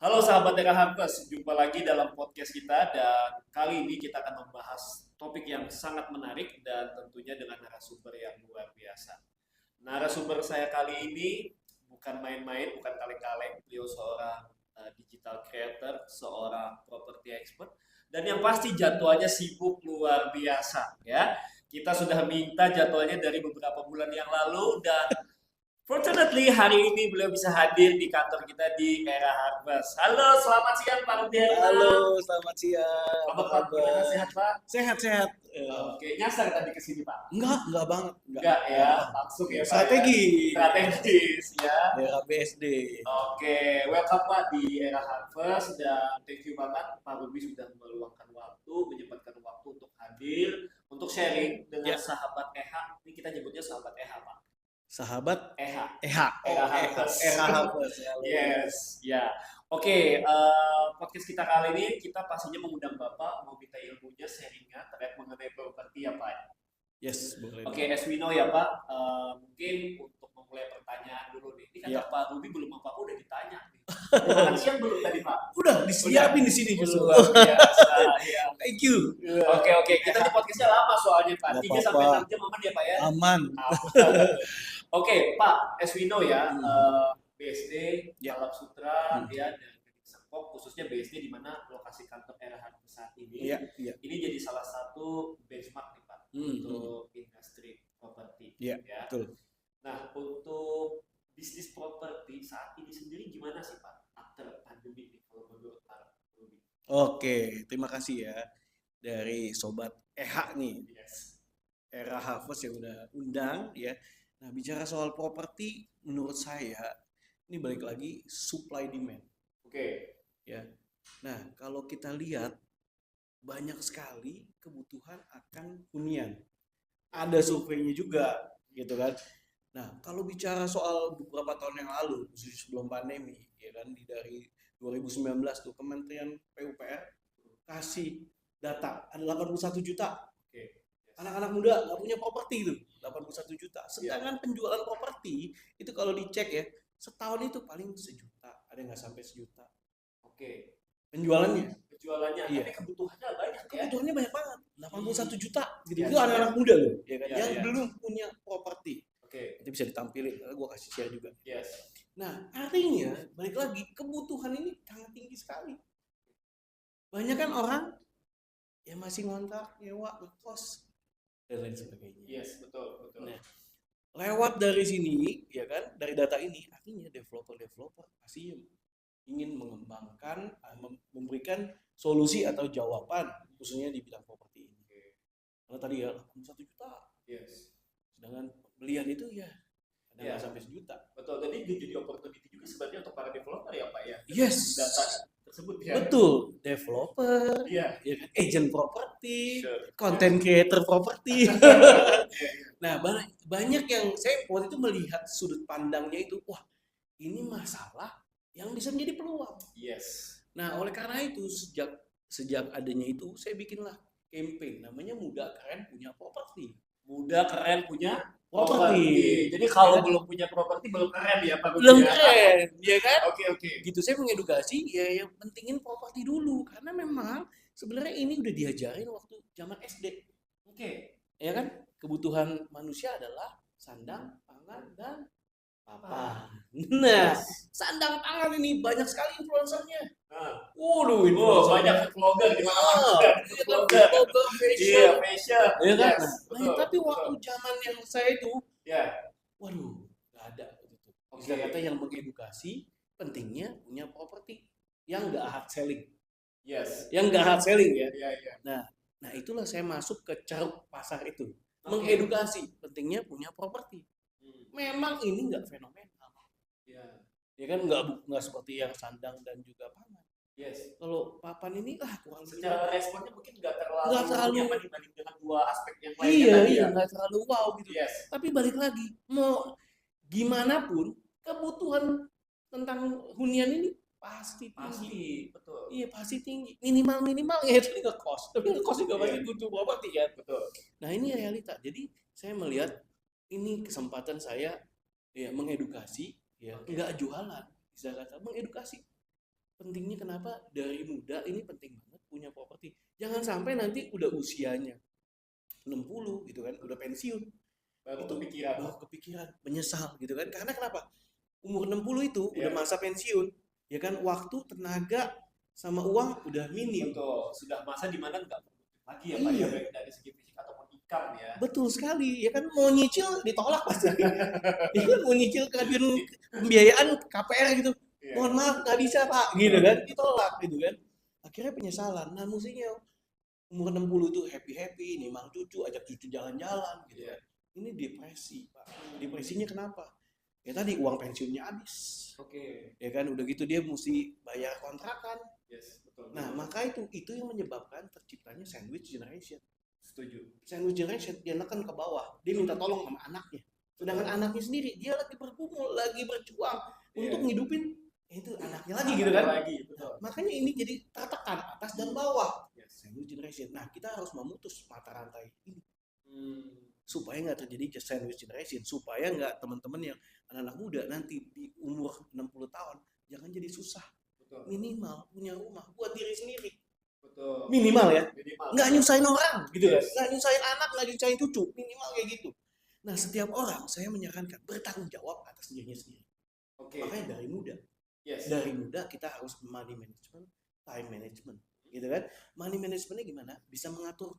Halo sahabat Era Harvest, jumpa lagi dalam podcast kita dan kali ini kita akan membahas topik yang sangat menarik dan tentunya dengan narasumber yang luar biasa. Narasumber saya kali ini bukan main-main, bukan kaleng-kaleng, beliau seorang digital creator, seorang property expert dan yang pasti jadwalnya sibuk luar biasa ya. Kita sudah minta jadwalnya dari beberapa bulan yang lalu dan fortunately, hari ini beliau bisa hadir di kantor kita di Era Harvest. Halo, selamat siang Pak Halo, Rudiana. selamat siang. Apa Apa Pak? Gimana kabar? sehat Pak? Sehat-sehat. Oke, nyasar tadi ke sini Pak. Enggak banget. Enggak ya, langsung ya Pak ya. Strategi. Strategis ya. Era BSD. Oke, welcome Pak di Era Harvest dan thank you banget Pak Ruby sudah meluangkan waktu, menyempatkan waktu untuk hadir, untuk sharing dengan Ya, sahabat EHA. Ini kita nyebutnya sahabat EHA Pak. sahabat EHA. EHA. Era Oh, EHA. Harvest. Era Harvest. Ya, Yes, ya. Oke, podcast kita kali ini kita pastinya mengundang Bapak mau minta ilmunya, sharingnya terkait mengenai properti ya Pak. Yes, boleh. Oke, as we know ya Pak, mungkin untuk memulai pertanyaan dulu nih. Ini kata Ya. Pak Ruby belum apa-apa udah ditanya nih. Udah makan siang belum tadi Pak? Udah disiapin di sini justru. Luar biasa, ya. Thank you. Oke, kita di podcastnya lama soalnya Pak, Nggak 3 sampai apa-apa. 6 jam aman ya Pak ya? Aman. Oke, Pak, as we know ya, BSD, Ya. Alam Sutra, Hmm. ya, dan Serpong, khususnya BSD di mana lokasi kantor Era Harvest saat ini, Iya, iya. ini jadi salah satu benchmark nih Pak untuk industri properti. Iya, Ya. betul. Nah, untuk bisnis properti saat ini sendiri gimana sih Pak after pandemi nih kalau menurut Pak Ruby? Oke, terima kasih ya dari sobat EHA nih. Yes. Era Harvest yang udah undang ya. Nah, bicara soal properti menurut saya ini balik lagi supply demand Oke. ya. Nah, kalau kita lihat banyak sekali kebutuhan akan hunian. Ada surveinya juga gitu kan. Nah, kalau bicara soal beberapa tahun yang lalu, khususnya sebelum pandemi, ya kan, dari 2019 tuh Kementerian PUPR kasih data ada 81 juta Oke. anak-anak muda nggak punya properti itu 81 juta. Sedangkan penjualan properti itu kalau dicek ya setahun itu paling sejuta, ada nggak sampai sejuta Oke. penjualannya. Penjualannya, Iya. tapi kebutuhannya banyak ya. Kebutuhannya banyak banget, 81 juta gitu. Iya, Itu anak-anak muda loh, ya kan, Iya, yang iya. belum punya properti. Oke. Itu bisa ditampilin, karena gue kasih share juga. Yes. Nah, artinya balik lagi kebutuhan ini sangat tinggi sekali. Banyak kan orang yang masih ngontrak, nyewa, ngekos dan lain sebagainya. Yes, betul. Nah, lewat dari sini, ya kan, dari data ini, artinya developer pasti ingin mengembangkan, memberikan solusi atau jawaban, khususnya di bidang properti ini. Karena tadi ya 81 juta, Yes. sedangkan pembelian itu ya ada Ya. nggak sampai sejuta. Betul. Jadi jadi opportunity juga sebenarnya untuk para developer ya Pak ya. Yes, Data tersebut ya. betul. Developer, Iya. ya kan, agent properti, Sure. content creator properti. Iya. Nah, banyak yang saya waktu itu melihat sudut pandangnya itu, wah, ini masalah yang bisa menjadi peluang. Yes. Nah, oleh karena itu sejak adanya itu saya bikinlah campaign namanya Muda Keren Punya Properti. Muda keren punya Properti. Jadi kalau Ya kan? belum punya properti belum keren ya Pak Rudy Belum ya. keren, ya kan? Oke. Gitu saya mengedukasi ya yang pentingin properti dulu karena memang sebenarnya ini udah diajarin waktu zaman SD. Oke. Ya kan? Kebutuhan manusia adalah sandang, pangan, dan papan. Nah, sandang pangan ini banyak sekali influencernya. Nah. Waduh, Oh, influencer. banyak vlogger di mana-mana. Vlogger, Iya, fashion. fashion. Ya kan? Yes, Nah, betul, tapi betul. waktu zaman yang saya itu, Ya. waduh, nggak ada gitu. Oke. Istilah kata yang mengedukasi pentingnya punya properti yang nggak hard selling, Yes. yang nggak hard selling ya. Iya. Nah itulah saya masuk ke ceruk pasar itu, Oke. mengedukasi pentingnya punya properti. Memang ini nggak fenomenal, Ya. ya kan, nggak seperti yang sandang dan juga pangan. Yes. Kalau papan ini kurang Secara responnya mungkin nggak terlalu nyaman dibanding dengan dua aspek yang lainnya iya tadi ya. nggak terlalu wow gitu. Yes. Tapi balik lagi, mau gimana pun kebutuhan tentang hunian ini pasti tinggi. Pasti, betul. Iya pasti tinggi. Minimal ya itu ngekos. Tapi ngekos juga pasti Iya. butuh properti kan. Betul. Nah ini realita. Jadi saya melihat ini kesempatan saya ya mengedukasi, ya Oke. nggak jualan, bisa kata mengedukasi pentingnya kenapa dari muda ini penting banget punya properti. Jangan sampai nanti udah usianya 60 gitu kan, udah pensiun, Baru itu kepikiran. baru kepikiran, menyesal gitu kan. Karena kenapa? Umur 60 itu udah Iya. masa pensiun, ya kan, waktu, tenaga, sama uang udah minim. Betul, sudah masa di mana nggak produktif lagi ya Pak ya, Iya, baik dari segi fisik ataupun income ya. betul sekali. Ya kan, mau nyicil ditolak pasti. Ya kan, mau nyicil kehadiran pembiayaan KPR gitu. Iya. Mohon maaf, nggak bisa Pak, gitu kan, ditolak gitu kan. Akhirnya penyesalan. Nah, mestinya umur 60 itu happy-happy, nimang cucu, ajak cucu jalan-jalan gitu Iya. kan. Ini depresi, Pak. Depresinya kenapa? Ya tadi uang pensiunnya habis. Oke. Ya kan, udah gitu dia mesti bayar kontrakan. Yes, betul. Nah, betul. maka itu yang menyebabkan terciptanya sandwich generation. Setuju. Sandwich generation, dia neken ke bawah, dia minta tolong sama anaknya. Sedangkan anaknya sendiri, dia lagi bergumul, lagi berjuang untuk Iya. ngidupin itu anaknya lagi gitu kan. Lagi, betul. Makanya ini jadi tertekan atas dan bawah. Yes. Sandwich generation. Nah, kita harus memutus mata rantai ini Hmm. supaya nggak terjadi sandwich generation, supaya nggak teman-teman yang anak-anak muda nanti di umur 60 tahun jangan jadi susah. Betul. Minimal punya rumah buat diri sendiri. Betul. Minimal ya. Minimal. Nggak nyusahin orang gitu kan. Yes. Nggak nyusahin anak, nggak nyusahin cucu. Minimal kayak gitu. Nah, setiap orang saya menyarankan bertanggung jawab atas dirinya sendiri. Oke. Makanya dari muda. Yes. Dari muda kita harus money management, time management, gitu kan. Money managementnya gimana? Bisa mengatur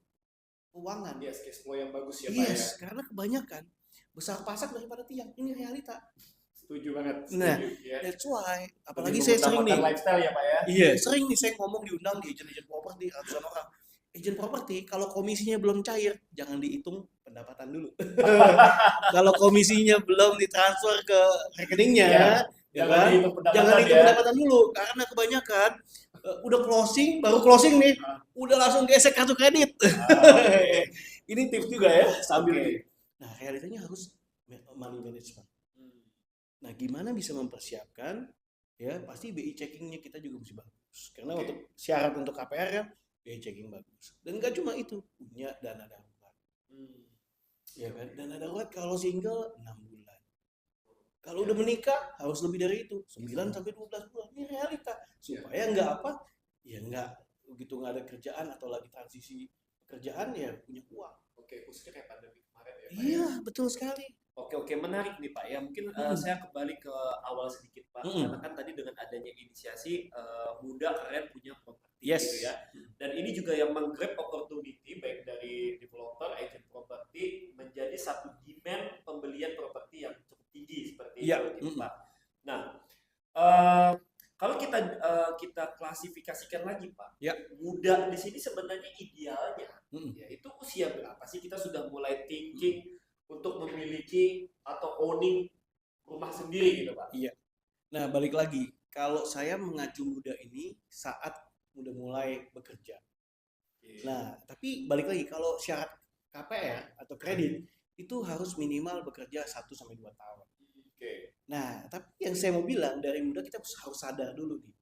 keuangan. Yes, cash flow yang bagus ya Pak Yes, ya. karena kebanyakan besar pasak daripada tiang. Ini realita. Setuju banget. Nah, Setuju, ya. that's why. Apalagi Lebih saya sering nih. mengutamakan lifestyle ya Pak ya. Iya, sering nih saya ngomong diundang di agent-agent properti ratusan orang. Agent properti kalau komisinya belum cair, jangan dihitung pendapatan dulu. Kalau komisinya belum ditransfer ke rekeningnya, Iya. ya Jangan kan? dihitung pendapatan Jangan dihitung ya. pendapatan dulu, karena kebanyakan udah closing, baru closing nih, Ah. udah langsung gesek kartu kredit. Oke. Ini tips juga ya, sambil. Oke. Nah, realitanya harus money management. Hmm. Nah, gimana bisa mempersiapkan? Ya, pasti BI checkingnya kita juga mesti bagus. Karena Oke. untuk syarat untuk KPR kan BI checking bagus. Dan nggak cuma itu, punya dana darurat. Hmm. Ya kan? Dana darurat kalau single 6 bulan. Kalau udah menikah harus lebih dari itu, 9 sampai 12 bulan. Ini realita. Supaya nggak apa? Ya nggak begitu nggak ada kerjaan atau lagi transisi pekerjaan ya punya uang. Oke, khususnya kayak pandemi kemarin ya Pak ya. Iya, betul sekali. Oke, menarik nih Pak ya. Mungkin saya kembali ke awal sedikit Pak. Mm-mm. Karena kan tadi dengan adanya inisiasi muda kalian punya properti Yes. gitu ya. Dan ini juga yang menggrab opportunity baik dari developer, agent properti menjadi satu demand pembelian properti yang cukup tinggi seperti Iya. itu gitu Mm-mm. Pak. Nah, kalau kita klasifikasikan lagi Pak, Ya. muda di sini sebenarnya idealnya Mm-mm. ya itu usia berapa sih kita sudah mulai thinking untuk memiliki atau owning rumah sendiri gitu Pak? Iya. Nah, balik lagi, kalau saya mengacu muda ini saat udah mulai bekerja. Nah, tapi balik lagi, kalau syarat KPR atau kredit itu harus minimal bekerja 1 sampai 2 tahun. Oke. Nah, tapi yang saya mau bilang dari muda kita harus sadar dulu nih.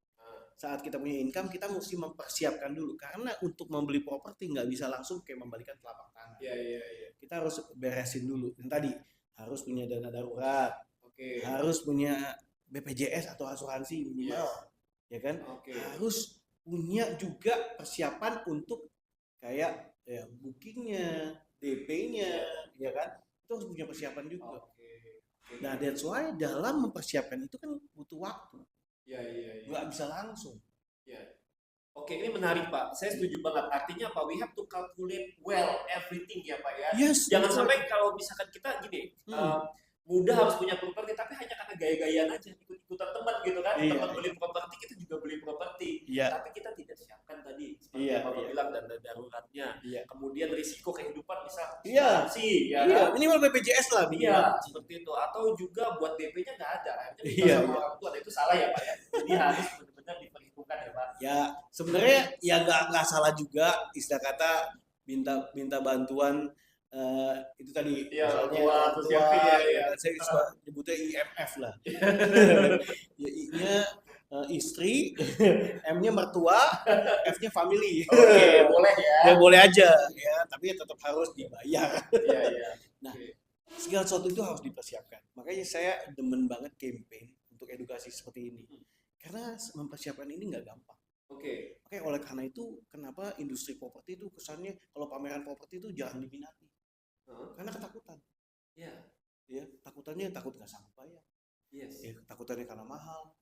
Saat kita punya income, kita mesti mempersiapkan dulu. Karena untuk membeli properti nggak bisa langsung kayak membalikan telapak tangan. Iya. Kita harus beresin dulu. Dan tadi harus punya dana darurat, Oke. harus punya BPJS atau asuransi minimal, ya kan? Oke. Harus punya juga persiapan untuk kayak ya bookingnya, DP-nya, ya kan? Itu harus punya persiapan juga. Oke. Nah, that's why dalam mempersiapkan itu kan butuh waktu, Iya. nggak bisa langsung. Ya. Oke, ini menarik Pak. Saya setuju banget. Artinya Pak, we have to calculate well everything ya Pak ya. Yes. Jangan betul. sampai kalau misalkan kita gini, muda harus punya properti, tapi hanya karena gaya-gayaan aja, ikut-ikutan teman gitu kan. Iya, Teman beli properti, kita juga beli properti. Iya. Tapi kita tidak siapkan tadi, seperti Iya, yang Bapak iya. bilang, dana daruratnya. Iya. Kemudian risiko kehidupan misal Iya. asuransi, ya Iya, kan? minimal BPJS lah. Iya, seperti itu. Atau juga buat DP-nya nggak ada. Akhirnya minta Iya, sama iya. orang tua. Nah, itu salah ya Pak ya. Jadi harus benar-benar diperhitungkan ya Pak. Ya, sebenarnya ya nggak salah juga istilah kata minta bantuan itu tadi Iya, misalnya tua, terus siapin ya. saya suka nyebutnya IMF lah. Ya, I-nya istri, M-nya mertua, F-nya family. Oke, boleh ya. Ya boleh aja ya, tapi tetap harus dibayar. Iya. Nah, Oke. segala sesuatu itu harus dipersiapkan. Makanya saya demen banget campaign untuk edukasi seperti ini. Karena mempersiapkan ini nggak gampang. Oke. Oke, oleh karena itu kenapa industri properti itu kesannya kalau pameran properti itu jarang diminati. Karena ketakutan. Iya. Ya, takutannya takut nggak sanggup bayar. Yes. Ya, takutannya karena mahal.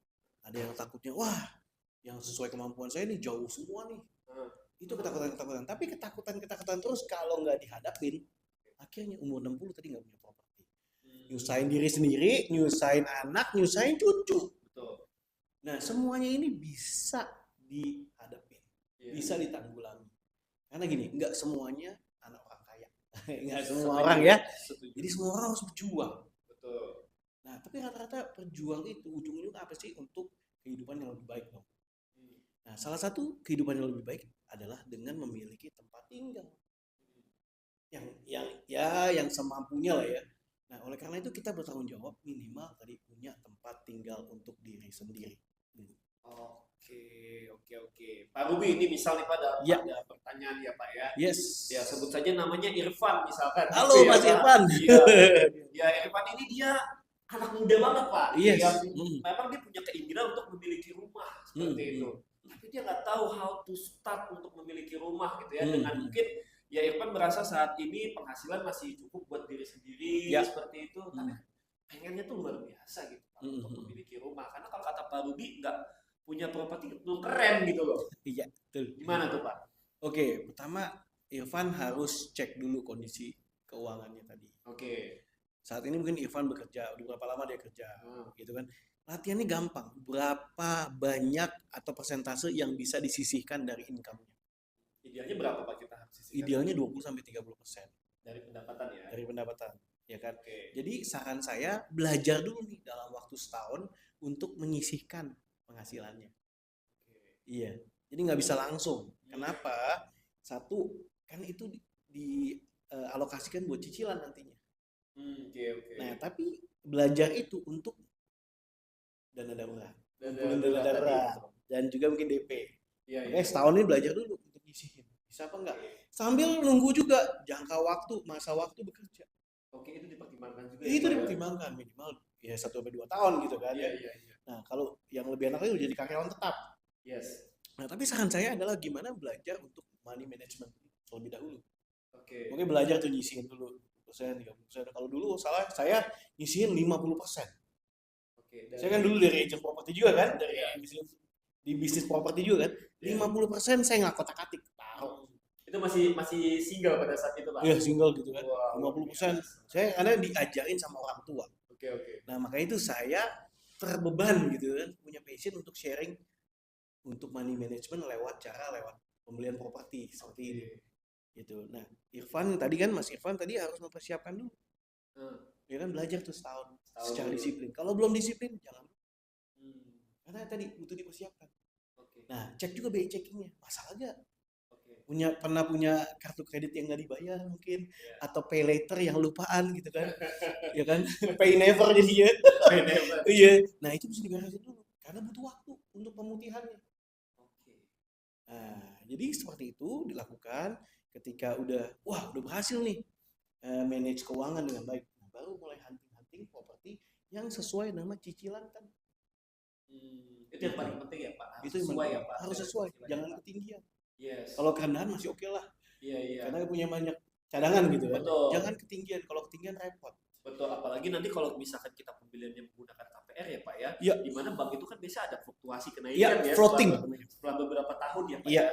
Ada yang takutnya, wah, yang sesuai kemampuan saya nih jauh semua nih. Itu ketakutan-ketakutan. Tapi ketakutan terus kalau nggak dihadapin, akhirnya umur 60 tadi nggak punya properti. Nyusahin diri sendiri, nyusahin anak, nyusahin cucu. Betul. Nah, semuanya ini bisa dihadapin, bisa ditanggulangi. Karena gini, nggak semuanya anak orang kaya. Nggak semua orang ya. Jadi semua orang harus berjuang. Betul. Nah, tapi rata-rata perjuang itu ujung-ujungnya apa sih untuk kehidupan yang lebih baik dong? Nah, salah satu kehidupan yang lebih baik adalah dengan memiliki tempat tinggal. Yang semampunya lah ya. Nah, oleh karena itu kita bertanggung jawab minimal tadi punya tempat tinggal untuk diri sendiri. Oke. Pak Ruby, ini misal nih Pak ada pertanyaan ya Pak ya. Yes. Ya sebut saja namanya Irfan misalkan. Halo gitu, Mas ya, Irfan. Iya. Ya Irfan ini dia anak muda banget Pak. Yes. Yang memang dia punya keinginan untuk memiliki rumah seperti itu. Tapi dia nggak tahu how to start untuk memiliki rumah gitu ya. Dengan mungkin ya Irfan merasa saat ini penghasilan masih cukup buat diri sendiri seperti itu. Tapi pengennya tuh luar biasa gitu Pak, untuk memiliki rumah. Karena kalau kata Pak Ruby nggak punya properti itu keren gitu loh. Iya, betul. Gimana tuh Pak? Oke, pertama Irfan harus cek dulu kondisi keuangannya tadi. Oke. Saat ini mungkin Irfan bekerja, udah berapa lama dia kerja, gitu kan. Latihannya gampang, berapa banyak atau persentase yang bisa disisihkan dari income-nya. Idealnya berapa Pak kita harus sisihkan? Idealnya 20-30% dari pendapatan ya. Dari pendapatan, ya kan. Oke. Jadi saran saya belajar dulu nih dalam waktu setahun untuk menyisihkan penghasilannya. Iya, jadi nggak bisa langsung. Kenapa? Satu, kan itu dialokasikan buat cicilan nantinya. Oke. Nah, tapi belajar itu untuk dana darurat, dana darurat, dan juga mungkin DP. Oke, setahun ini belajar dulu untuk nyisihin. Bisa apa enggak? Sambil nunggu juga jangka waktu, masa waktu bekerja. Oke, itu dipertimbangkan juga. Itu dipertimbangkan minimal ya 1-2 tahun gitu kan. Iya. Nah, kalau yang lebih enak lagi jadi karyawan tetap. Yes. Nah, tapi saran saya adalah gimana belajar untuk money management terlebih dahulu. Oke. Oke, belajar tuh nyisihin dulu 30%. Kalau dulu saya nyisihin 50%. Oke. Saya kan dulu dari agent properti juga kan, dari bisnis properti juga kan. 50% saya nggak kotak-atik, taruh. Itu masih single pada saat itu Pak? Iya, single gitu kan. 50% saya karena diajarin sama orang tua. Oke. Nah, makanya itu saya terbeban gitu kan, punya passion untuk sharing untuk money management lewat pembelian properti seperti ini. Gitu. Nah, Mas Irfan tadi harus mempersiapkan dulu. Ya kan, belajar tuh setahun secara disiplin. Kalau belum disiplin jangan. Karena tadi butuh dipersiapkan. Nah, cek juga BI checkingnya. Masalah gak? Pernah punya kartu kredit yang nggak dibayar mungkin, atau pay later yang lupaan gitu kan. Ya kan, pay never jadinya. Iya. Nah, itu bisa diberesin dulu karena butuh waktu untuk pemutihannya. Nah, jadi seperti itu dilakukan ketika udah berhasil nih manage keuangan dengan baik. Nah, baru mulai hunting properti yang sesuai nama cicilan kan. Itu yang paling penting ya Pak. Itu sesuai ya Pak. Harus sesuai, jangan ketinggian. Yes. Kalau kerendahan masih oke lah. Iya. Karena punya banyak cadangan gitu kan. Betul. Jangan ketinggian, kalau ketinggian repot. Betul, apalagi nanti kalau misalkan kita pembeliannya menggunakan KPR ya Pak ya. Iya. Di mana bank itu kan biasa ada fluktuasi kenaikan ya. Floating. Setelah beberapa tahun ya Pak. Iya.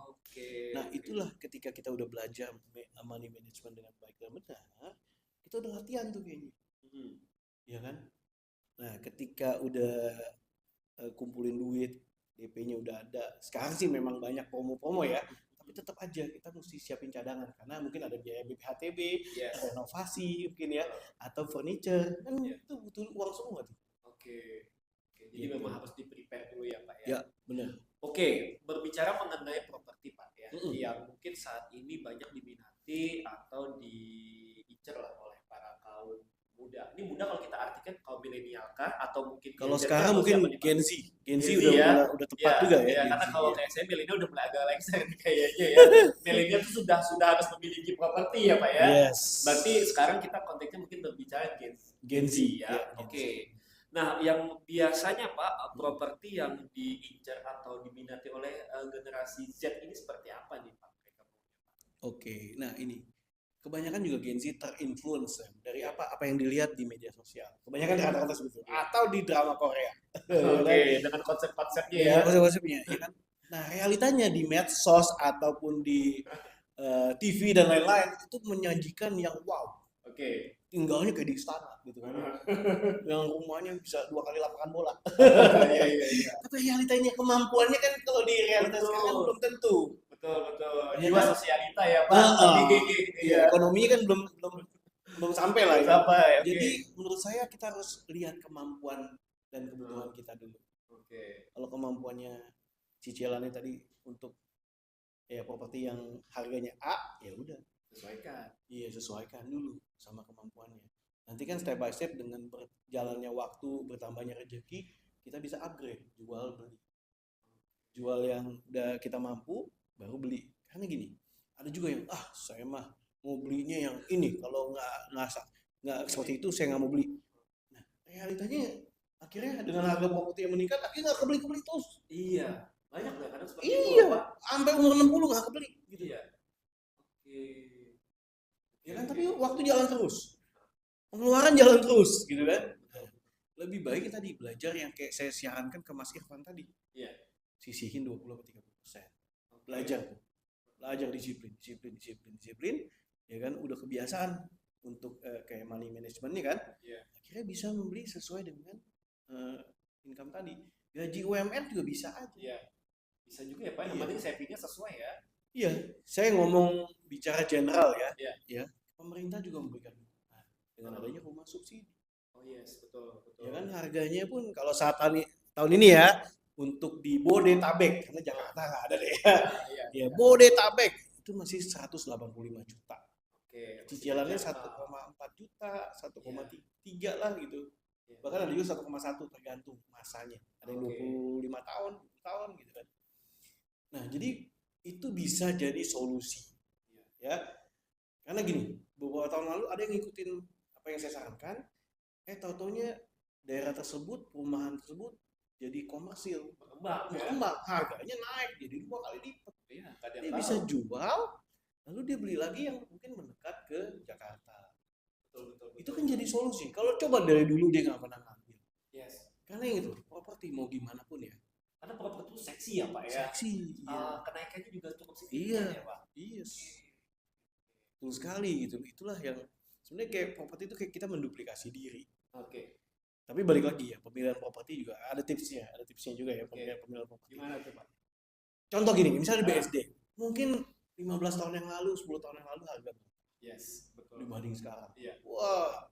Oke. Nah, itulah ketika kita udah belajar money management dengan baik dan benar, kita udah latihan tuh kayaknya. Iya kan? Nah, ketika udah kumpulin duit, DP-nya udah ada. Sekarang sih memang banyak promo-promo ya, tapi tetap aja kita mesti siapin cadangan karena mungkin ada biaya BPHTB, renovasi mungkin ya, atau furniture. Kan itu butuh uang semua tuh. Oke. Jadi memang harus di-prepare dulu ya Pak ya. Ya, benar. Oke, berbicara mengenai properti Pak ya, yang mungkin saat ini banyak diminati atau diincar lah oleh para kaum muda. Ini muda kalau kita artikan kaum milenial kah atau mungkin kalau sekarang mungkin Gen Z udah tepat juga ya. Karena kalau kayak saya milenial udah mulai agak lengser nih kayaknya ya. Milenial itu sudah harus memiliki properti ya Pak ya. Yes. Berarti sekarang kita konteksnya mungkin berbicara Gen Z ya. Oke. Nah, yang biasanya Pak, properti yang diincar atau diminati oleh generasi Z ini seperti apa nih Pak? Mereka maunya, Pak? Oke, nah ini kebanyakan juga Gen Z terinfluence ya, dari Iya. apa yang dilihat di media sosial. Kebanyakan Oke. rata-rata seperti itu. Iya. Atau di drama Korea. Ya Oke, kan? dengan konsep-konsepnya ya. Dengan konsep-konsepnya, ya kan? Nah, realitanya di medsos ataupun di TV dan lain-lain itu menyajikan yang wow, Oke. tinggalnya kayak di istana gitu kan. Yang rumahnya bisa 2 kali lapangan bola. Iya, iya, iya. Tapi realitanya kemampuannya kan kalau di realitas sekarang kan Betul. belum tentu. Betul, betul. Ya Jiwa kan? sosialita ya Pak. Heeh. Iya, Iya. ekonominya kan belum belum belum sampai lah Belum ya. sampai. Oke. Jadi menurut saya kita harus lihat kemampuan dan kebutuhan kita dulu. Oke. Kalau kemampuannya cicilannya tadi untuk ya properti yang harganya A, ya udah, Sesuaikan. iya sesuaikan dulu sama kemampuannya. Nanti kan step by step dengan berjalannya waktu, bertambahnya rezeki, kita bisa upgrade, jual beli. Jual yang udah kita mampu, baru beli. Karena gini, ada juga yang saya mah mau belinya yang ini, kalau nggak seperti itu saya nggak mau beli. Nah, realitanya akhirnya dengan harga properti yang meningkat, akhirnya nggak kebeli-kebeli terus. Iya. Banyak ya kadang seperti itu Iya, loh Pak. sampai umur 60 nggak kebeli gitu. Iya. Oke. Ya Oke, kan, oke. tapi waktu jalan terus. Pengeluaran jalan terus gitu kan. Betul. Lebih baik kita belajar yang kayak saya siarankan ke Mas Irfan tadi. Iya. Sisihin 20-30%. Oke. Belajar tuh. Belajar disiplin. Ya kan udah kebiasaan untuk kayak money management-nya kan. Iya. Akhirnya bisa membeli sesuai dengan income tadi. Gaji UMR juga bisa aja. Iya. Bisa juga ya Pak. Yang Iya. penting savingnya sesuai ya. Iya, saya ngomong bicara general ya. Iya. Ya, pemerintah juga memberikan dukungan dengan adanya rumah subsidi. Oh yes, betul, betul. Ya kan harganya pun kalau saat tahun ini ya untuk di Bodetabek karena Jakarta nggak ada deh ya. Iya. Ya Bodetabek itu masih 185 juta. Oke. Cicilannya Terjangkau. 1,4 juta, 1,3 lah gitu. Iya. Bahkan ada juga 1,1 tergantung masanya. Ada yang Oke. 25 tahun, 20 tahun gitu kan. Nah, jadi itu bisa jadi solusi. Ya. Karena gini, beberapa tahun lalu ada yang ngikutin apa yang saya sarankan, tau-taunya daerah tersebut, perumahan tersebut jadi komersil, berkembang, harganya naik jadi 2 kali lipat. Iya, nggak ada yang Dia tahu. bisa jual, lalu dia beli lagi yang mungkin mendekat ke Jakarta. Betul, betul, Itu betul. kan jadi solusi. Kalau coba dari dulu dia nggak pernah ngambil. Yes. Karena yang itu properti mau gimana pun ya. Karena properti itu seksi ya Pak ya. Seksi. Iya. Kenaikannya juga cukup Iya. signifikan ya Pak. Yes. Betul sekali gitu. Itulah yang sebenarnya kayak properti itu kayak kita menduplikasi diri. Oke. Tapi balik lagi ya, pemilihan properti juga ada tipsnya juga ya, pemilihan properti. Gimana tuh Pak? Contoh gini, misalnya di BSD, mungkin 15 tahun yang lalu, 10 tahun yang lalu harga berapa Yes, betul. dibanding sekarang. Iya. Wah,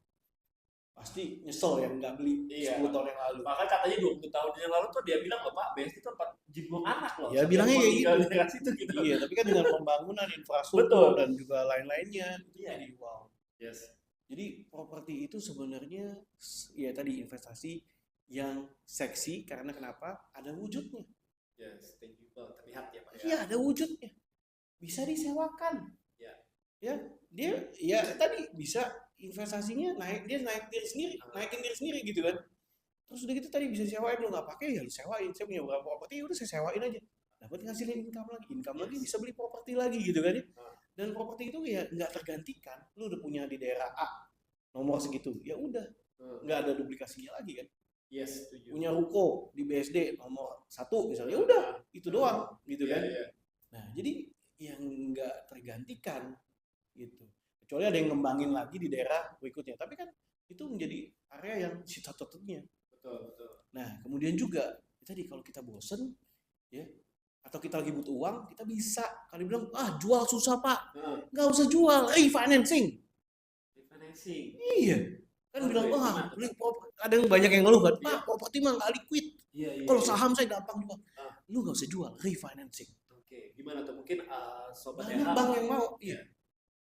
pasti nyesel yang nggak beli Iya. 10 tahun yang lalu. Bahkan katanya 20 tahun yang lalu tuh dia bilang loh Pak, BSD itu tempat jimbong anak loh. Ya Sampai bilangnya mau kayak tinggal gitu. di dekat situ gitu. Iya, tapi kan dengan pembangunan infrastruktur Betul. dan juga lain-lainnya itu Iya. jadi wow. Yes. Jadi properti itu sebenarnya ya tadi investasi yang seksi karena kenapa? Ada wujudnya. Yes, tangible, terlihat ya Pak ya. Iya, ada wujudnya. Bisa disewakan. Iya. Ya, dia ya tadi bisa investasinya naikin diri sendiri gitu kan. Terus udah gitu tadi bisa sewain, lu nggak pakai ya lu sewain. Saya punya beberapa properti udah saya sewain aja. Dapat ngasilin income lagi, bisa beli properti lagi gitu kan ya. Dan properti itu ya nggak tergantikan. Lu udah punya di daerah A nomor segitu, ya udah nggak ada duplikasinya lagi kan. Yes, setuju. Punya ruko di BSD nomor 1 misalnya, ya udah itu doang gitu Iya, kan. iya. Nah, jadi yang nggak tergantikan gitu. Kecuali ada yang ngembangin lagi di daerah berikutnya. Tapi kan itu menjadi area yang satu-satunya. Betul, betul. Nah, kemudian juga tadi kalau kita bosen ya atau kita lagi butuh uang, kita bisa kali bilang jual susah Pak, nggak usah jual, refinancing. Refinancing. Iya, kan bilang gimana? beli properti. Ada yang banyak yang ngeluh kan, Iya. Pak properti mah nggak liquid. Iya, iya. Kalau iya. saham saya gampang jual. Ah. Lu nggak usah jual, refinancing. Oke, gimana tuh? Mungkin sobat Banyak RH bank yang mau. Iya.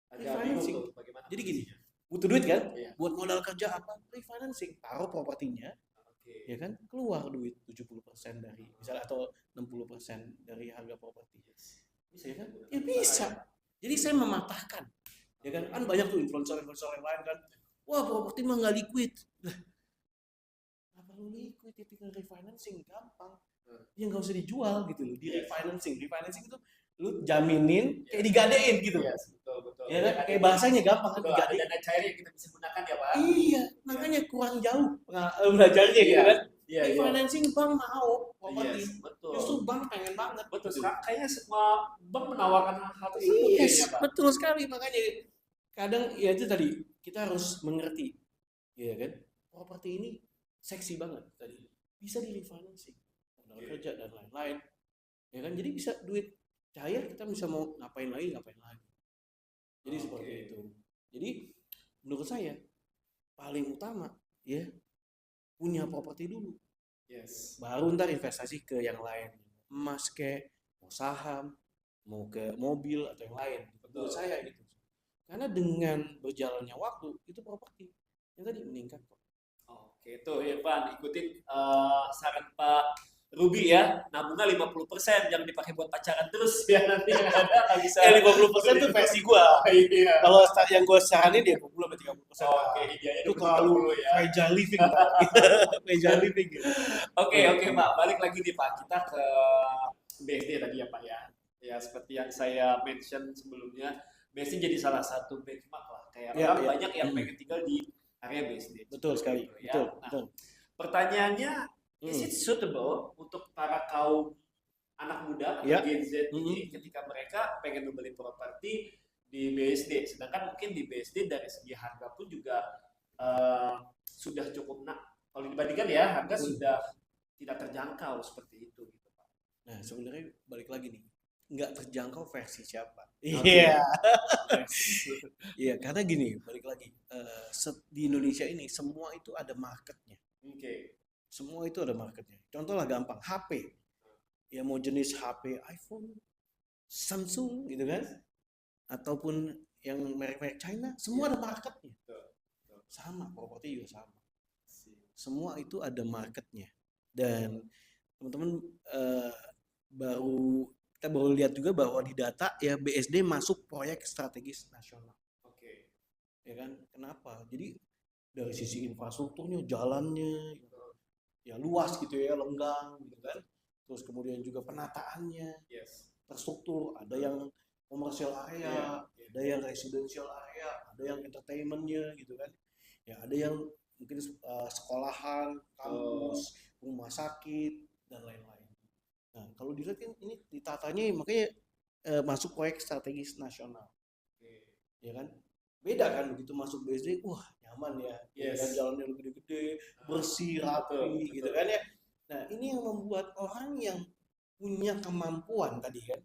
agak bingung refinancing. tuh bagaimana. Jadi gini, posisinya. butuh duit kan? Iya. Buat modal kerja apa? Refinancing. Taruh propertinya, Oke. ya kan? Keluar duit 70% dari misalnya atau 60% dari harga properti. Bisa Ya kan? digunakan Ya usaha bisa. ya? Jadi saya mematahkan. Ya kan? Kan banyak tuh influencer yang lain kan. Wah, properti mah nggak liquid. Lah, apa Kalau liquid ya tinggal refinancing gampang. Ya nggak usah dijual gitu loh. Di refinancing itu lu jaminin kayak digadein gitu. Yes, betul. Ya kan? Kayak bahasanya gampang kan, Betul, ada digadein. dana cair yang kita bisa gunakan ya Pak. Iya, makanya kurang jauh belajarnya gitu kan. Iya. Refinancing bank mau properti. Yes, betul. Justru bank pengen banget. Betul, Gitu. kayaknya semua bank menawarkan hal tersebut Yes, kayaknya Pak. betul sekali. Makanya kadang ya itu tadi kita harus mengerti, ya kan? Properti ini seksi banget tadi. Bisa di refinancing, modal kerja dan lain-lain. Ya kan? Jadi bisa duit cair, kita bisa mau ngapain lagi. Jadi seperti itu. Jadi menurut saya paling utama ya punya properti dulu. Yes. Baru ntar investasi ke yang lain. Emas ke, mau saham, mau ke mobil atau yang lain. Menurut saya gitu. Karena dengan berjalannya waktu itu properti yang tadi meningkat kok. Oke, tuh Irfan ikutin saran Pak Ruby ya, nabungnya 50%, jangan dipakai buat pacaran terus ya, nanti ada nggak bisa. 50% itu versi gua. Iya. Kalau yang gua saranin dia 20 sampai 30%. Oke, ideanya Itu terlalu ya. fragile living. Fragile living. Oke, Pak. Balik lagi nih Pak, kita ke BSD tadi ya Pak ya. Ya seperti yang saya mention sebelumnya, BSD jadi salah satu benchmark lah. Kayak orang banyak yang pengen tinggal di area BSD. Betul sekali. Ya. Betul. Pertanyaannya, is it suitable untuk para kaum anak muda atau Gen Z ini ketika mereka pengen membeli properti di BSD, sedangkan mungkin di BSD dari segi harga pun juga sudah cukup kalau dibandingkan ya harga sudah tidak terjangkau seperti itu gitu Pak. Nah sebenarnya balik lagi nih, nggak terjangkau versi siapa? Iya. Iya karena gini, balik lagi di Indonesia ini semua itu ada marketnya. Oke. Semua itu ada marketnya. Contoh lah gampang, HP. Ya mau jenis HP iPhone, Samsung gitu kan, ataupun yang merek-merek China, semua ada marketnya. Sama, properti juga sama. Semua itu ada marketnya. Dan teman-teman kita baru lihat juga bahwa di data ya BSD masuk proyek strategis nasional. Oke. Ya kan? Kenapa? Jadi dari sisi infrastrukturnya, jalannya, ya luas gitu ya, lenggang gitu kan. Terus kemudian juga penataannya, terstruktur, ada yang komersial area, ada yang residential area, ada yang entertainmentnya gitu kan. Ya ada yang mungkin sekolahan, kampus, rumah sakit dan lain-lain. Nah kalau dilihat kan ini ditatanya makanya masuk proyek strategis nasional, ya kan. Beda kan begitu masuk BSD, wah nyaman ya, jalannya lebih gede, bersih, rapi gitu kan ya. Nah ini yang membuat orang yang punya kemampuan tadi kan,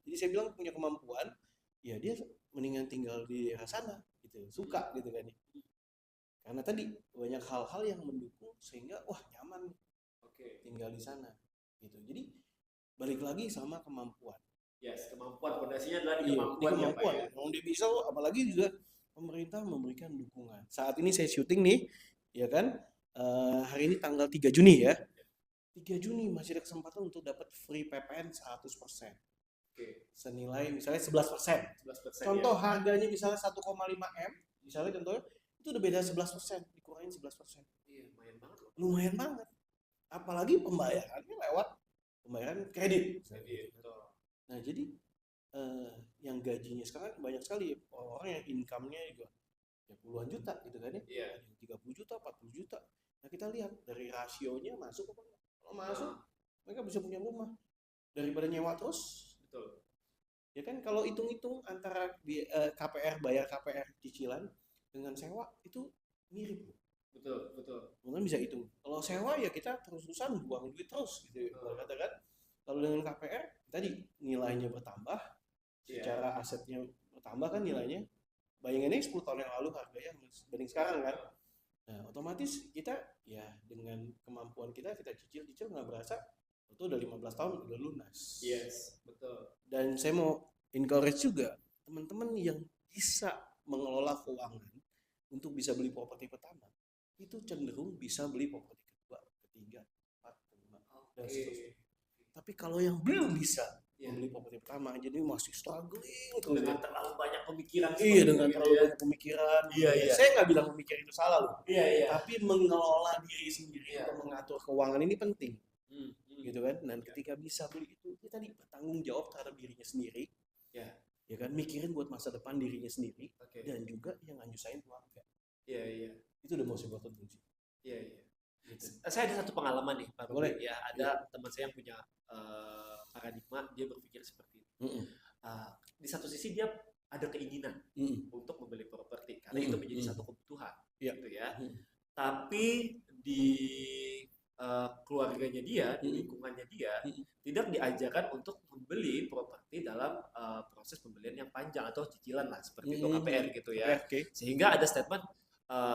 jadi saya bilang punya kemampuan, ya dia mendingan tinggal di daerah sana gitu, suka gitu kan ya. Karena tadi banyak hal-hal yang mendukung sehingga wah nyaman tinggal di sana gitu. Jadi balik lagi sama kemampuan. Kemampuan fondasinya adalah di kemampuan. Ya, mau dia bisa, apalagi juga pemerintah memberikan dukungan. Saat ini saya syuting nih, ya kan, hari ini tanggal 3 Juni ya. 3 Juni masih ada kesempatan untuk dapat free PPN 100%. Senilai misalnya 11%. Contoh harganya misalnya 1,5 M, misalnya contohnya itu udah beda 11%, dikurangin 11%. Iya, lumayan banget. Apalagi pembayarannya lewat pembayaran kredit. Nah jadi yang gajinya sekarang banyak sekali orang yang income-nya juga ya puluhan juta gitu kan ya, 30 juta, 40 juta. Nah kita lihat dari rasionya masuk apa enggak. Kalau masuk mereka bisa punya rumah daripada nyewa terus. Betul. Ya kan kalau hitung-hitung antara KPR, bayar KPR cicilan dengan sewa itu mirip. Betul. Mungkin bisa hitung. Kalau sewa ya kita terus-terusan buang duit terus gitu katakan. Kalau dengan KPR tadi nilainya bertambah, secara asetnya bertambah kan nilainya. Bayangannya 10 tahun yang lalu harganya banding sekarang kan. Nah otomatis kita ya dengan kemampuan kita cicil nggak berasa itu udah 15 tahun udah lunas. Yes, betul. Dan saya mau encourage juga teman-teman yang bisa mengelola keuangan untuk bisa beli properti pertama itu cenderung bisa beli properti kedua, ketiga, 4, 5 dan seterusnya. Tapi kalau yang belum bisa, membeli properti pertama, jadi masih struggling tuh dengan terlalu banyak pemikiran iya seperti dengan itu terlalu ya. banyak pemikiran. Iya, iya. Saya nggak bilang pemikiran itu salah loh, Iya. tapi mengelola diri sendiri Iya. atau mengatur keuangan ini penting gitu kan. Dan Iya. ketika bisa beli itu, dia tadi bertanggung jawab terhadap dirinya sendiri, Iya. ya kan, mikirin buat masa depan dirinya sendiri Oke. dan juga yang nggak nyusahin keluarga. Iya. Itu udah most important sih. Iya. Gitu. Saya ada satu pengalaman nih, Pak Boleh. Robi. Ya, ada teman saya yang punya paradigma, dia berpikir seperti itu. Di satu sisi dia ada keinginan untuk membeli properti karena itu menjadi satu kebutuhan, Iya. gitu ya. Tapi di keluarganya dia, di lingkungannya dia, tidak diajarkan untuk membeli properti dalam proses pembelian yang panjang atau cicilan lah, seperti itu KPR gitu ya. Oke. Sehingga ada statement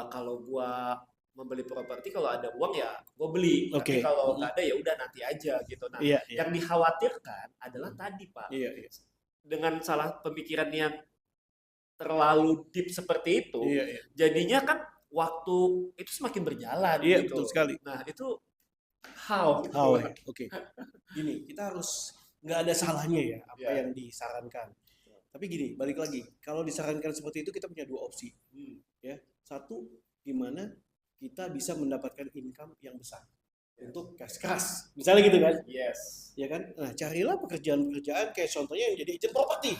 kalau gua membeli properti kalau ada uang ya gua beli, tapi kalau nggak ada ya udah nanti aja gitu. Nah, yang dikhawatirkan adalah tadi Pak, dengan salah pemikiran yang terlalu deep seperti itu, jadinya kan waktu itu semakin berjalan gitu. Betul sekali. Nah, itu how? Oke. Gini, kita harus nggak ada salahnya ya apa yang disarankan. Tapi gini, balik lagi, kalau disarankan seperti itu kita punya dua opsi. Ya, satu, gimana kita bisa mendapatkan income yang besar untuk cash keras, misalnya gitu kan? Yes. Ya kan? Nah, carilah pekerjaan-pekerjaan kayak contohnya yang jadi agent properti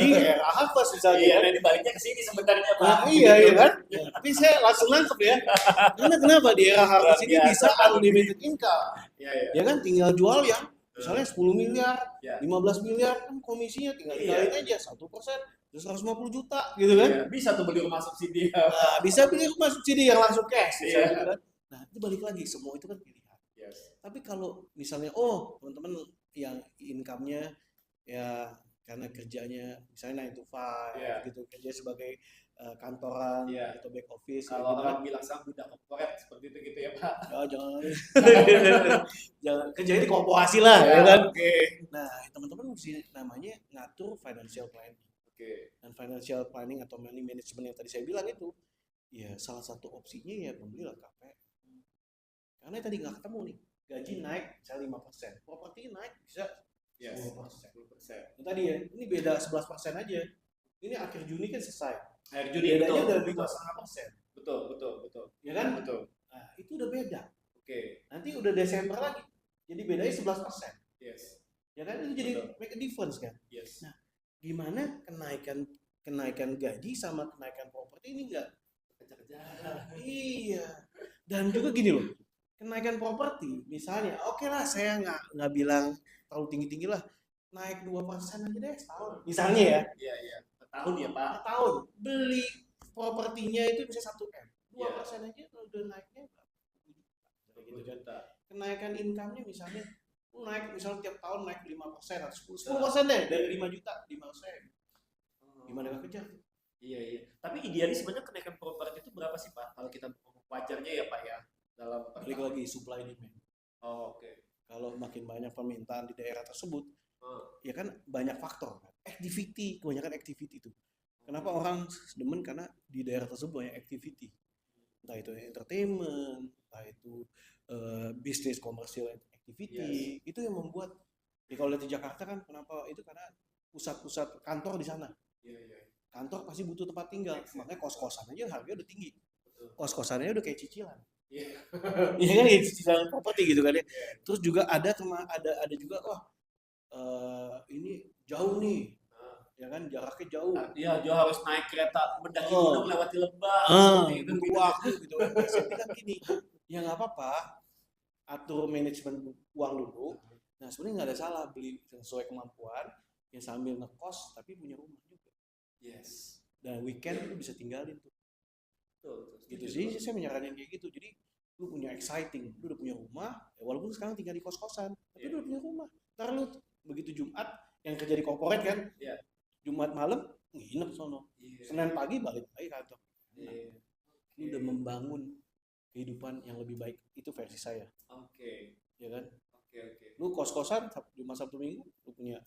di era Harvest misalnya. Iya, nah dibaliknya ke sini sebenarnya Pak. Nah, iya kan? Ya, tapi saya langsung nangkep ya. Karena kenapa di era Harvest ini bisa unlimited income? Ya kan? Tinggal jual yang misalnya 10 miliar, 15 miliar, kan komisinya tinggal dikaliin aja 1%, 150 juta gitu kan? Bisa tuh beli rumah subsidi. Nah, bisa beli rumah subsidi yang langsung cash. Gitu kan? Nah, itu balik lagi, semua itu kan pilihan. Tapi kalau misalnya, teman-teman yang income-nya ya karena kerjanya misalnya 9 to 5 gitu, kerja sebagai kantoran atau back office. Kalau gitu, orang bilang sama budak korporat seperti itu gitu ya Pak. Jangan jangan kerjanya di korporasi lah ya kan. Nah, teman-teman mesti namanya ngatur financial planning. Dan financial planning atau money management yang tadi saya bilang itu, ya salah satu opsinya ya membelilah KPR. Karena tadi nggak ketemu nih, gaji naik bisa 5%, properti naik bisa 10%. Nah, tadi ya, ini beda 11% aja. Ini akhir Juni kan selesai. Akhir Juni bedanya udah 5,5%. Betul. Ya kan? Betul. Nah, itu udah beda. Nanti udah Desember lagi. Jadi bedanya 11%. Ya kan? Itu jadi make a difference kan? Nah, gimana kenaikan gaji sama kenaikan properti ini enggak kejar-kejaran. Iya. Dan juga gini loh. Kenaikan properti misalnya, oke lah saya nggak bilang terlalu tinggi-tinggi lah. Naik 2% aja deh setahun. Misalnya ya. Iya. Tahun ya Pak. Tahun. Beli propertinya itu bisa 1M. 2% aja udah naiknya gitu kan. Kenaikan income-nya misalnya naik misalnya tiap tahun naik 5% atau 10% deh dari 5 juta 5%. Gimana gak kejar? Iya. Tapi idealis sebenarnya kenaikan properti itu berapa sih Pak? Kalau kita wajarnya ya Pak ya dalam balik lagi supply demand. Kalau makin banyak permintaan di daerah tersebut, ya kan banyak faktor kan. Activity, kebanyakan activity itu. Kenapa orang demen? Karena di daerah tersebut banyak activity. Entah itu entertainment, entah itu bisnis komersial activity. Itu yang membuat kalau lihat di Jakarta kan kenapa itu karena pusat-pusat kantor di sana. Kantor pasti butuh tempat tinggal, makanya kos-kosan aja harganya udah tinggi. Kos-kosannya udah kayak cicilan. Iya kan cicilan properti gitu kan ya. Terus juga ada juga ini jauh nih. Ya kan jaraknya jauh. Iya, jauh harus naik kereta mendaki gunung lewati lembah butuh waktu gitu kan. Saya bilang gini, ya nggak apa-apa, atur manajemen uang dulu. Nah sebenarnya nggak ada salah beli sesuai kemampuan, ya sambil ngekos tapi punya rumah juga. Dan weekend lu bisa tinggalin tuh. Gitu sih saya menyarankan kayak gitu. Jadi lu punya exciting, lu udah punya rumah, ya walaupun sekarang tinggal di kos-kosan, tapi lu udah punya rumah. Ntar lu begitu Jumat yang kerja di corporate kan, Jumat malam nginep sono, Senin pagi balik lagi kantor. Lu udah membangun kehidupan yang lebih baik, itu versi saya. Ya kan? Lu kos-kosan Jumat Sabtu Minggu, lu punya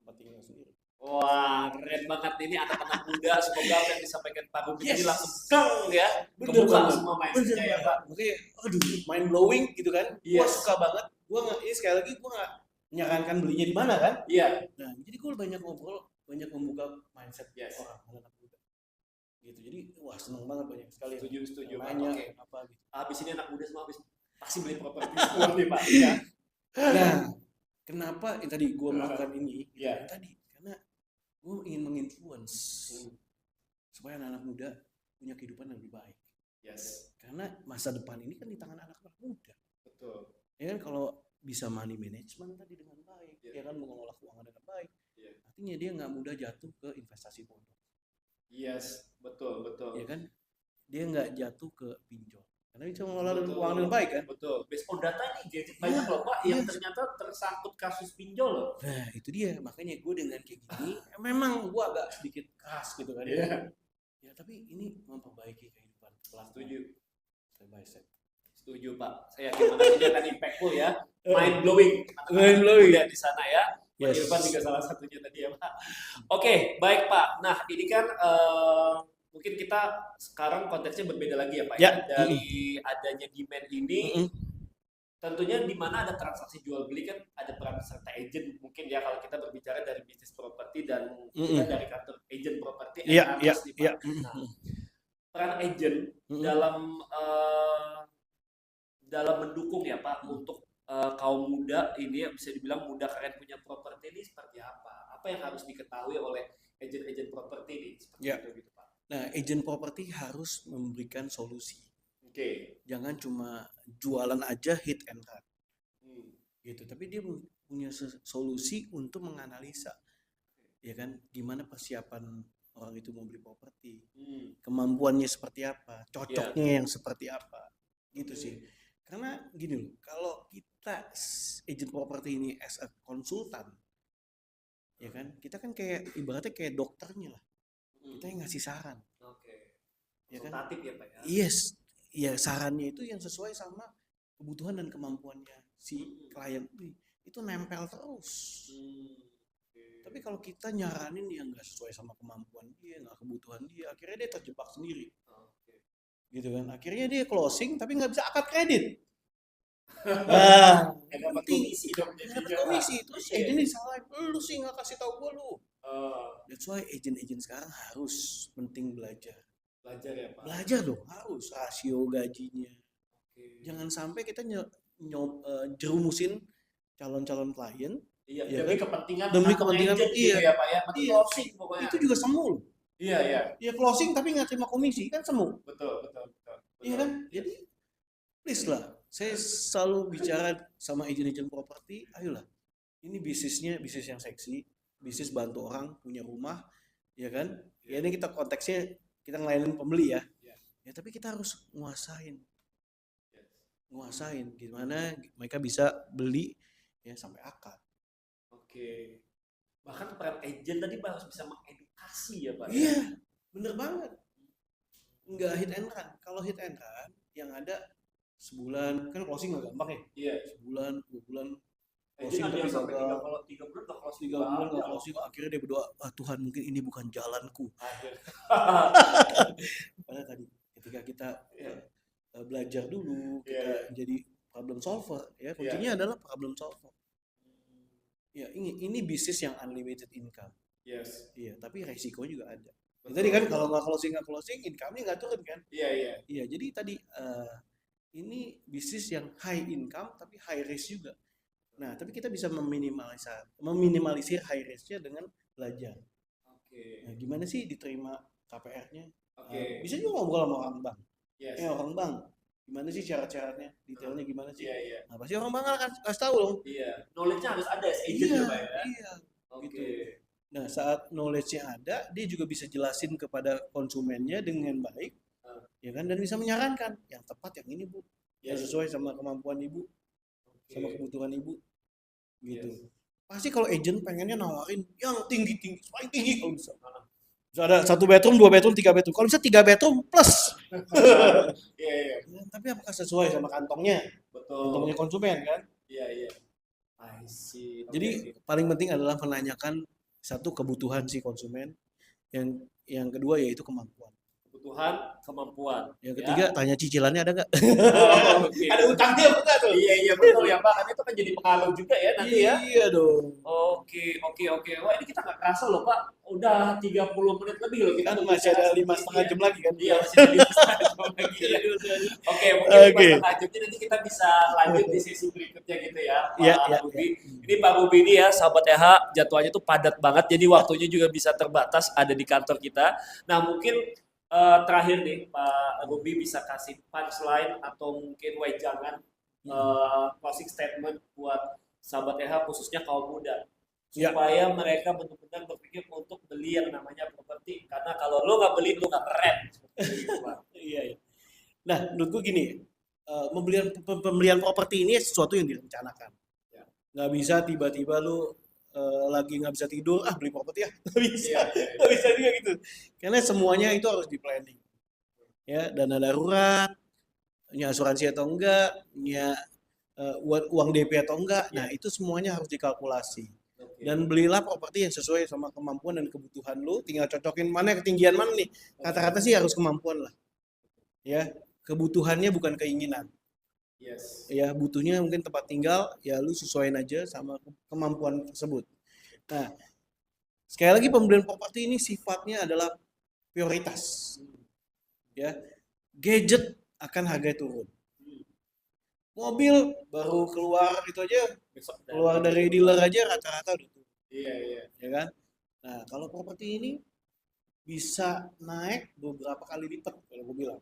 tempat tinggal sendiri. Wah, keren banget ini anak-anak muda. Semoga apa yang disampaikan Pak Ruby ini langsung keng ya. Kebuka semua mindsetnya ya Pak. Makanya, mind blowing gitu kan. Gua suka banget. Ini sekali lagi gua menyarankan belinya di mana kan. Iya. Nah jadi gue banyak ngobrol, banyak membuka mindset Yes. orang anak muda gitu. Jadi wah seneng banget banyak sekali Setuju Pak. nanya Oke. apa gitu. Habis ini anak muda semua habis pasti beli properti semua nih Pak. Ya. Nah kenapa tadi gue melakukan ini gitu, Iya. tadi karena gue ingin menginfluence supaya anak muda punya kehidupan yang lebih baik. Yes. Karena masa depan ini kan di tangan anak-anak muda. Betul. Ya kan kalau bisa money management tadi dengan baik, Yeah. ya kan mengelola keuangan dengan baik, Yeah. artinya dia nggak mudah jatuh ke investasi bodong. Yes, betul. Ya kan, dia nggak jatuh ke pinjol. Karena bisa mengelola Betul. keuangan dengan baik kan. Betul. Based on data ini gadget banyak loh Pak yang Yes. ternyata tersangkut kasus pinjol loh. Nah itu dia, makanya gue dengan kayak gini, memang gue agak sedikit keras gitu kan. Iya. Ya tapi ini memperbaiki kehidupan pelan. Setuju. Step by step. Setuju Pak. Saya yakin banget ini akan impactful ya. Mind blowing. Mind blowing. Lihat di sana ya. Yes. Irfan juga salah satunya tadi ya Pak. Oke, baik Pak. Nah ini kan mungkin kita sekarang konteksnya berbeda lagi ya Pak. Ya. Dari adanya demand ini, tentunya di mana ada transaksi jual beli kan ada peran serta agent mungkin ya kalau kita berbicara dari bisnis properti dan kita dari kantor agent properti. Iya. Nah, peran agent dalam mendukung ya Pak untuk kaum muda ini yang bisa dibilang muda kalian punya properti ini seperti apa? Apa yang harus diketahui oleh agent-agent properti ini seperti itu gitu Pak? Nah, agent properti harus memberikan solusi. Oke. Jangan cuma jualan aja hit and run. Gitu, tapi dia punya solusi untuk menganalisa. Ya kan, gimana persiapan orang itu mau beli properti. Kemampuannya seperti apa, cocoknya yang seperti apa. Gitu sih. Karena gini loh, kalau kita agent properti ini as a konsultan, ya kan, kita kan kayak ibaratnya kayak dokternya lah. Kita yang ngasih saran. Oke. Ya kan? Konsultatif ya Pak ya. Yes. Ya sarannya itu yang sesuai sama kebutuhan dan kemampuannya si klien itu nempel terus. Tapi kalau kita nyaranin yang nggak sesuai sama kemampuan dia, nggak kebutuhan dia, akhirnya dia terjebak sendiri. Gitu kan? Akhirnya dia closing tapi nggak bisa akad kredit. Nah, dapat komisi dong. Dapat komisi. Terus agent ini salah, lu sih nggak kasih tahu gua lu. That's why agent-agent sekarang harus penting belajar. Belajar ya Pak. Belajar dong, harus rasio gajinya. Jangan sampai kita jerumusin calon-calon klien. Iya, ya demi kan? kepentingan agent gitu ya Pak ya. Closing pokoknya. Itu juga semu. Iya. Ya closing tapi nggak terima komisi kan semu. Betul. Iya kan? Jadi please lah. Saya selalu bicara sama agent-agent properti, ayolah. Ini bisnisnya bisnis yang seksi, bisnis bantu orang punya rumah, ya kan? Ya ini kita konteksnya kita ngelayanin pembeli ya. Ya tapi kita harus nguasain gimana mereka bisa beli ya sampai akad. Oke. Bahkan peran agent tadi Pak harus bisa mengedukasi ya Pak. Iya, bener banget. Enggak hit and run. Kalau hit and run yang ada sebulan kan closing nggak gampang ya. Iya. Sebulan, 2 bulan. Closing tapi sampai 3 bulan nggak closing. 3 bulan nggak closing, akhirnya dia berdoa, Tuhan mungkin ini bukan jalanku. Padahal tadi ketika kita belajar dulu, kita jadi problem solver, ya kuncinya adalah problem solver. Ya ini bisnis yang unlimited income. Yes. Iya, tapi resiko juga ada. Ya, tadi kan kalau nggak closing, income-nya nggak turun kan? Iya. Iya, jadi tadi ini bisnis yang high income tapi high risk juga. Nah, tapi kita bisa meminimalisir high risk-nya dengan belajar. Oke. Nah, gimana sih diterima KPR-nya? Oke. Bisa juga ngobrol sama orang bank. Yes. Orang bank, gimana sih syarat-syaratnya? Detailnya gimana sih? Iya. Nah, pasti orang bank akan kasih tahu dong. Iya. Knowledge-nya harus ada as agent ya Pak ya. Iya. Oke. Gitu. Nah, saat knowledge-nya ada, dia juga bisa jelasin kepada konsumennya dengan baik. Ya kan, dan bisa menyarankan yang tepat yang ini Bu. Yang sesuai sama kemampuan Ibu. Sama kebutuhan Ibu. Gitu. Pasti kalau agent pengennya nawarin yang tinggi-tinggi, paling tinggi kalau bisa. Bisa ada 1 bedroom, 2 bedroom, 3 bedroom. Kalau bisa 3 bedroom plus. Iya. Tapi apakah sesuai sama kantongnya? Betul. Kantongnya konsumen kan? Iya. I see. Jadi paling penting adalah menanyakan satu kebutuhan si konsumen, yang kedua yaitu kemampuan. kebutuhan, kemampuan. Yang ketiga, tanya cicilannya ada nggak? Oke. Ada utangnya apa nggak tuh? Iya betul ya Pak, kan itu kan jadi pengaruh juga ya nanti ya. Iya dong. Oke. Wah ini kita nggak kerasa loh Pak, udah 30 menit lebih loh kita Kan masih ada 5,5 jam lagi kan? Iya masih ada 5,5 jam lagi ya. Oke, mungkin 5,5 jamnya nanti kita bisa lanjut di sesi berikutnya gitu ya Pak Ruby. Ini Pak Ruby ini ya sahabat EH jadwalnya tuh padat banget, jadi waktunya juga bisa terbatas ada di kantor kita. Nah mungkin terakhir nih Pak Ruby bisa kasih punchline atau mungkin wejangan closing statement buat sahabat EH khususnya kaum muda supaya mereka benar-benar berpikir untuk beli yang namanya properti, karena kalau lo nggak beli lo nggak keren. Iya. Nah menurutku gini, pembelian properti ini sesuatu yang direncanakan. Nggak bisa tiba-tiba lu lagi nggak bisa tidur beli properti ya, nggak bisa. Nggak bisa juga gitu, karena semuanya itu harus di planning ya, dana darurat, punya asuransi atau enggak, punya uang DP atau enggak. Nah itu semuanya harus dikalkulasi. Dan belilah properti yang sesuai sama kemampuan dan kebutuhan lu, tinggal cocokin mana ketinggian mana nih. Kata-kata sih harus kemampuan lah ya, kebutuhannya bukan keinginan. Ya butuhnya mungkin tempat tinggal, ya lu sesuaiin aja sama kemampuan tersebut. Nah sekali lagi pembelian properti ini sifatnya adalah prioritas ya. Gadget akan harga turun, mobil baru keluar itu aja, keluar dari dealer aja rata-rata udah turun. Iya ya kan. Nah kalau properti ini bisa naik beberapa kali lipat kalau gue bilang.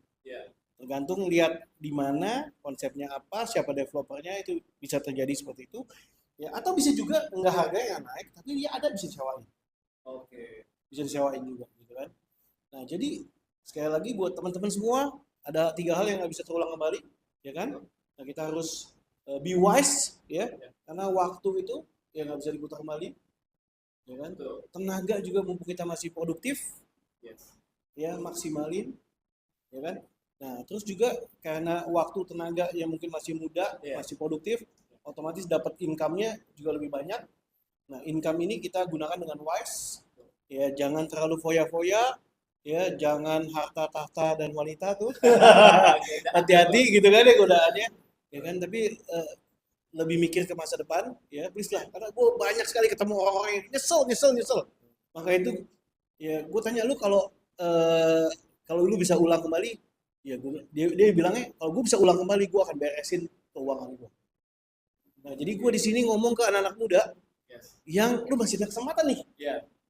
Tergantung lihat di mana, konsepnya apa, siapa developernya, itu bisa terjadi seperti itu. Ya atau bisa juga enggak harganya naik, tapi dia ada bisa disewain. Bisa disewain juga gitu kan. Nah jadi sekali lagi buat teman-teman semua, ada 3 hal yang nggak bisa terulang kembali, ya kan? Nah kita harus be wise ya, karena waktu itu ya nggak bisa diputar kembali, ya kan? Tenaga juga mumpung kita masih produktif, ya maksimalin, ya kan? Nah terus juga karena waktu tenaga yang mungkin masih muda, masih produktif, otomatis dapat income-nya juga lebih banyak. Nah income ini kita gunakan dengan wise, ya jangan terlalu foya-foya, ya jangan harta tahta dan wanita tuh. Hati-hati gitu kan ya godaannya, ya kan. Tapi lebih mikir ke masa depan ya, please lah, karena gue banyak sekali ketemu orang-orang yang nyesel. Maka itu ya gue tanya lu, kalau lu bisa ulang kembali ya, dia bilangnya kalau gue bisa ulang kembali gue akan beresin keuangan gue. Nah jadi gue di sini ngomong ke anak-anak muda yang lu masih ada kesempatan nih.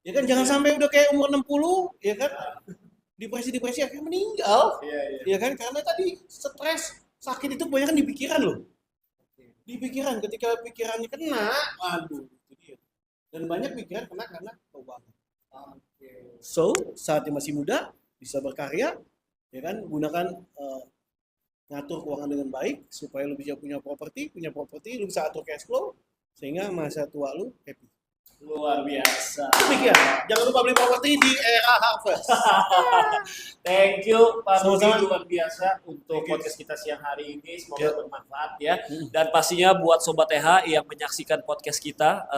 Ya kan jangan sampai udah kayak umur 60 ya kan, depresi akhirnya meninggal. Ya kan, karena tadi stres, sakit itu kebanyakan di pikiran loh. Di pikiran, ketika pikirannya kena, aduh itu dia. Dan banyak pikiran kena karena keuangan. So saatnya masih muda, bisa berkarya, ya kan, gunakan ngatur keuangan dengan baik supaya lu bisa punya properti, lu bisa atur cash flow sehingga masa tua lu happy. Luar biasa. Demikian. Jangan lupa beli properti di EH Harvest. Thank you Pak Ruby, luar biasa untuk podcast kita siang hari ini. Semoga bermanfaat ya. Dan pastinya buat Sobat EH yang menyaksikan podcast kita,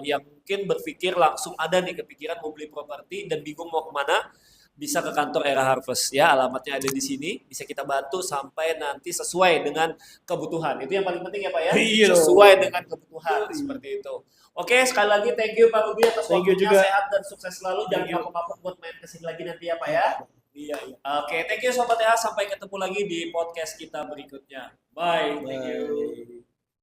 yang mungkin berpikir langsung ada nih kepikiran mau beli properti dan bingung mau kemana, bisa ke kantor EH Harvest ya, alamatnya ada di sini, bisa kita bantu sampai nanti sesuai dengan kebutuhan. Itu yang paling penting ya Pak ya, sesuai dengan kebutuhan seperti itu. Oke, sekali lagi thank you Pak Ruby atas waktunya, sehat dan sukses selalu, jangan kapok-kapok buat main kesini lagi nanti ya Pak ya. Iya. Oke, thank you Sobat EH, sampai ketemu lagi di podcast kita berikutnya. Bye. Thank you.